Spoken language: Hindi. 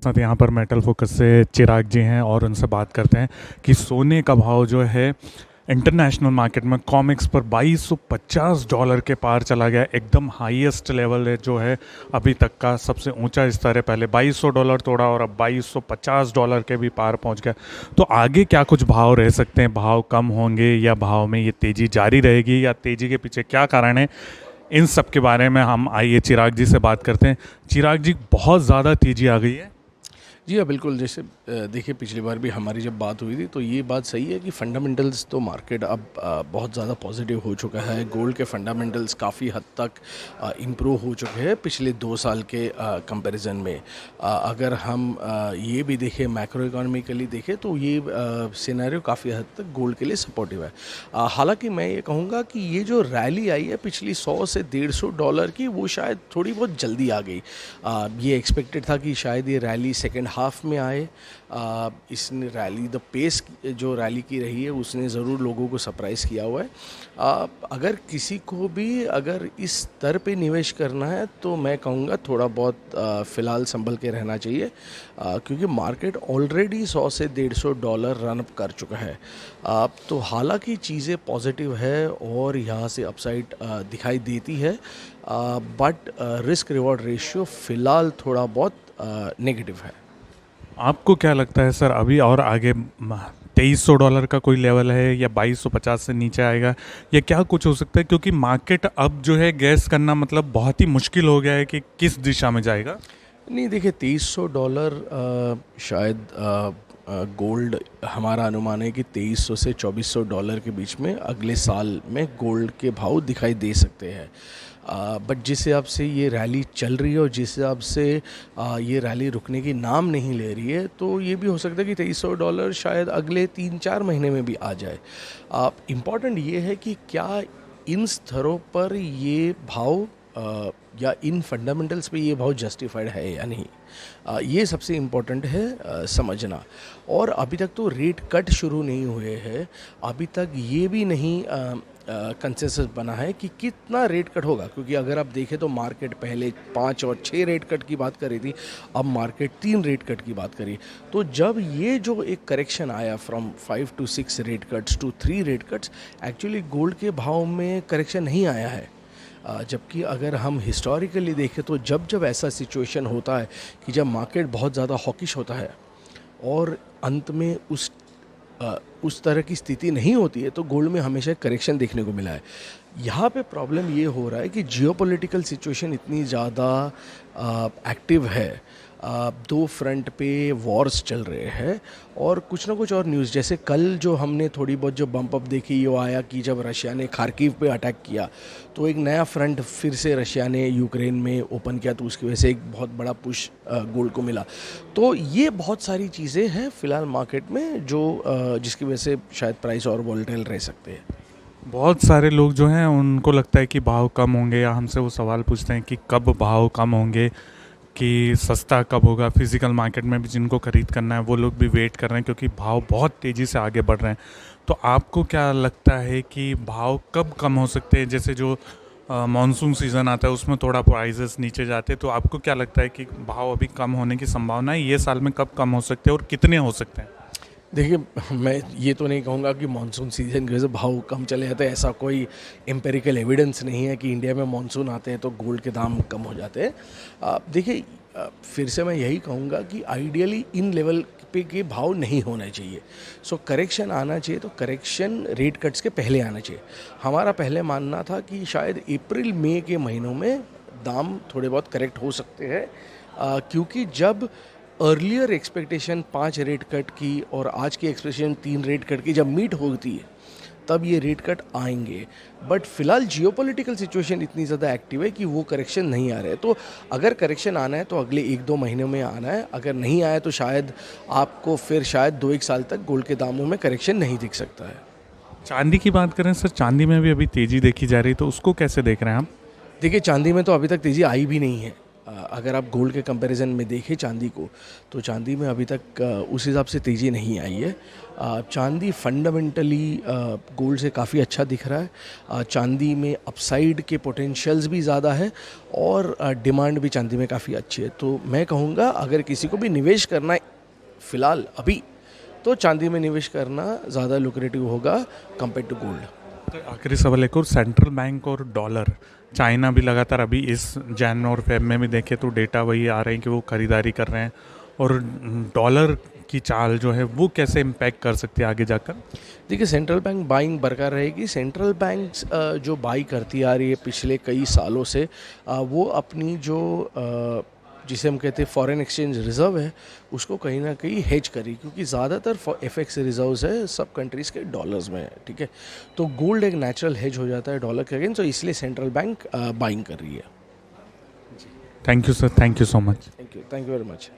साथ यहाँ पर मेटल फोकस से चिराग जी हैं और उनसे बात करते हैं कि सोने का भाव जो है इंटरनेशनल मार्केट में कॉमिक्स पर $2250 के पार चला गया। एकदम हाईएस्ट लेवल है जो है अभी तक का, सबसे ऊंचा स्तर है। पहले $2200 तोड़ा और अब $2250 के भी पार पहुंच गया। तो आगे क्या कुछ भाव रह सकते हैं? भाव कम होंगे या भाव में ये तेज़ी जारी रहेगी, या तेज़ी के पीछे क्या कारण है? इन सब के बारे में हम आइए चिराग जी से बात करते हैं। चिराग जी, बहुत ज़्यादा तेज़ी आ गई है। जी हाँ, बिल्कुल। जैसे देखिए, पिछली बार भी हमारी जब बात हुई थी तो ये बात सही है कि फंडामेंटल्स तो मार्केट अब बहुत ज़्यादा पॉजिटिव हो चुका है। गोल्ड के फंडामेंटल्स काफ़ी हद तक इम्प्रूव हो चुके हैं पिछले 2 साल के कंपैरिजन में। अगर हम ये भी देखें, मैक्रो इकोनॉमिकली देखें, तो ये सिनेरियो काफ़ी हद तक गोल्ड के लिए सपोर्टिव है। हालांकि मैं ये कहूँगा कि ये जो रैली आई है पिछली 100 से $150 की, वो शायद थोड़ी बहुत जल्दी आ गई। ये एक्सपेक्टेड था कि शायद ये रैली सेकेंड हाफ में आए। इसने रैली, द पेस जो रैली की रही है उसने ज़रूर लोगों को सरप्राइज़ किया हुआ है। अगर किसी को भी अगर इस स्तर पे निवेश करना है तो मैं कहूँगा थोड़ा बहुत फ़िलहाल संभल के रहना चाहिए, क्योंकि मार्केट ऑलरेडी 100 से $150 रन अप कर चुका है। तो हालांकि चीज़ें पॉजिटिव है और यहाँ से अपसाइड दिखाई देती है, बट रिस्क रिवॉर्ड रेशियो फ़िलहाल थोड़ा बहुत नेगेटिव है। आपको क्या लगता है सर, अभी और आगे $2300 का कोई लेवल है या 2250 से नीचे आएगा, या क्या कुछ हो सकता है? क्योंकि मार्केट अब जो है गैस करना मतलब बहुत ही मुश्किल हो गया है कि किस दिशा में जाएगा। नहीं, देखिए, $2300 शायद गोल्ड, हमारा अनुमान है कि $2300 से $2400 के बीच में अगले साल में गोल्ड के भाव दिखाई दे सकते हैं। बट जिस हिसाब से ये रैली चल रही है और जिस हिसाब से ये रैली रुकने की नाम नहीं ले रही है, तो ये भी हो सकता है कि $2300 शायद अगले 3-4 महीने में भी आ जाए। इम्पॉर्टेंट ये है कि क्या इन स्तरों पर ये भाव या इन फंडामेंटल्स पे ये भाव जस्टिफाइड है या नहीं, ये सबसे इम्पोर्टेंट है समझना। और अभी तक तो रेट कट शुरू नहीं हुए हैं। अभी तक ये भी नहीं कंसेंसस बना है कि कितना रेट कट होगा, क्योंकि अगर आप देखें तो मार्केट पहले 5 और 6 रेट कट की बात कर रही थी, अब मार्केट 3 रेट कट की बात करी। तो जब ये जो एक करेक्शन आया from 5 to 6 rate cuts to 3 rate cuts, actually gold के भाव में करेक्शन नहीं आया है। जबकि अगर हम हिस्टोरिकली देखें तो जब जब ऐसा सिचुएशन होता है कि जब मार्केट बहुत ज़्यादा हॉकिश होता है और अंत में उस तरह की स्थिति नहीं होती है, तो गोल्ड में हमेशा करेक्शन देखने को मिला है। यहाँ पे प्रॉब्लम ये हो रहा है कि जियोपॉलिटिकल सिचुएशन इतनी ज़्यादा एक्टिव है। 2 फ्रंट पे वॉर्स चल रहे हैं और कुछ ना कुछ और न्यूज़, जैसे कल जो हमने थोड़ी बहुत जो बम्प अप देखी, वो आया कि जब रशिया ने खार्किव पे अटैक किया तो एक नया फ्रंट फिर से रशिया ने यूक्रेन में ओपन किया, तो उसकी वजह से एक बहुत बड़ा पुश गोल्ड को मिला। तो ये बहुत सारी चीज़ें हैं फ़िलहाल मार्केट में जो जिसकी वजह से शायद प्राइस और वॉलेटाइल रह सकते हैं। बहुत सारे लोग जो हैं उनको लगता है कि भाव कम होंगे, या हमसे वो सवाल पूछते हैं कि कब भाव कम होंगे, कि सस्ता कब होगा। फिज़िकल मार्केट में भी जिनको ख़रीद करना है वो लोग भी वेट कर रहे हैं, क्योंकि भाव बहुत तेज़ी से आगे बढ़ रहे हैं। तो आपको क्या लगता है कि भाव कब कम हो सकते हैं? जैसे जो मानसून सीज़न आता है उसमें थोड़ा प्राइजेस नीचे जाते हैं, तो आपको क्या लगता है कि भाव अभी कम होने की संभावना है? ये साल में कब कम हो सकते हैं और कितने हो सकते हैं? देखिए, मैं ये तो नहीं कहूँगा कि मानसून सीजन की वजह से भाव कम चले जाते हैं। ऐसा कोई एम्पेरिकल एविडेंस नहीं है कि इंडिया में मानसून आते हैं तो गोल्ड के दाम कम हो जाते हैं। देखिए, फिर से मैं यही कहूँगा कि आइडियली इन लेवल पे के भाव नहीं होने चाहिए। सो करेक्शन आना चाहिए तो करेक्शन रेट कट्स के पहले आना चाहिए। हमारा पहले मानना था कि शायद अप्रैल मई के महीनों में दाम थोड़े बहुत करेक्ट हो सकते हैं, क्योंकि जब अर्लियर एक्सपेक्टेशन 5 रेट कट की और आज की एक्सपेक्टेशन 3 रेट कट की जब मीट होती है, तब ये रेट कट आएंगे। बट फिलहाल जियोपॉलिटिकल सिचुएशन इतनी ज़्यादा एक्टिव है कि वो करेक्शन नहीं आ रहे। तो अगर करेक्शन आना है तो अगले 1-2 महीनों में आना है। अगर नहीं आया तो शायद आपको फिर शायद 2-1 साल तक गोल्ड के दामों में करेक्शन नहीं दिख सकता है। चांदी की बात करें सर, चांदी में भी अभी तेज़ी देखी जा रही है, तो उसको कैसे देख रहे हैं आप? देखिए, चांदी में तो अभी तक तेज़ी आई भी नहीं है। अगर आप गोल्ड के कंपैरिजन में देखें चांदी को, तो चांदी में अभी तक उस हिसाब से तेज़ी नहीं आई है। चांदी फंडामेंटली गोल्ड से काफ़ी अच्छा दिख रहा है। चांदी में अपसाइड के पोटेंशियल्स भी ज़्यादा है और डिमांड भी चांदी में काफ़ी अच्छी है। तो मैं कहूँगा अगर किसी को भी निवेश करना है फ़िलहाल अभी, तो चांदी में निवेश करना ज़्यादा लुक्रेटिव होगा कंपेयर टू गोल्ड। तो आखिरी सवाल एक और, सेंट्रल बैंक और डॉलर, चाइना भी लगातार अभी इस जैन और फेब में भी देखें तो डेटा वही आ रहे हैं कि वो खरीदारी कर रहे हैं, और डॉलर की चाल जो है वो कैसे इम्पैक्ट कर सकती है आगे जाकर? देखिए, सेंट्रल बैंक बाइंग बरकरार रहेगी। सेंट्रल बैंक्स जो बाई करती आ रही है पिछले कई सालों से, वो अपनी जो जिसे हम कहते हैं फॉरेन एक्सचेंज रिज़र्व है, उसको कहीं ना कहीं हेज करी, क्योंकि ज़्यादातर एफएक्स रिजर्व्स है सब कंट्रीज़ के डॉलर्स में है, ठीक है। तो गोल्ड एक नेचुरल हेज हो जाता है डॉलर के अगेंस्ट, तो इसलिए सेंट्रल बैंक बाइंग कर रही है। Thank you sir, thank you so much. Thank you very much.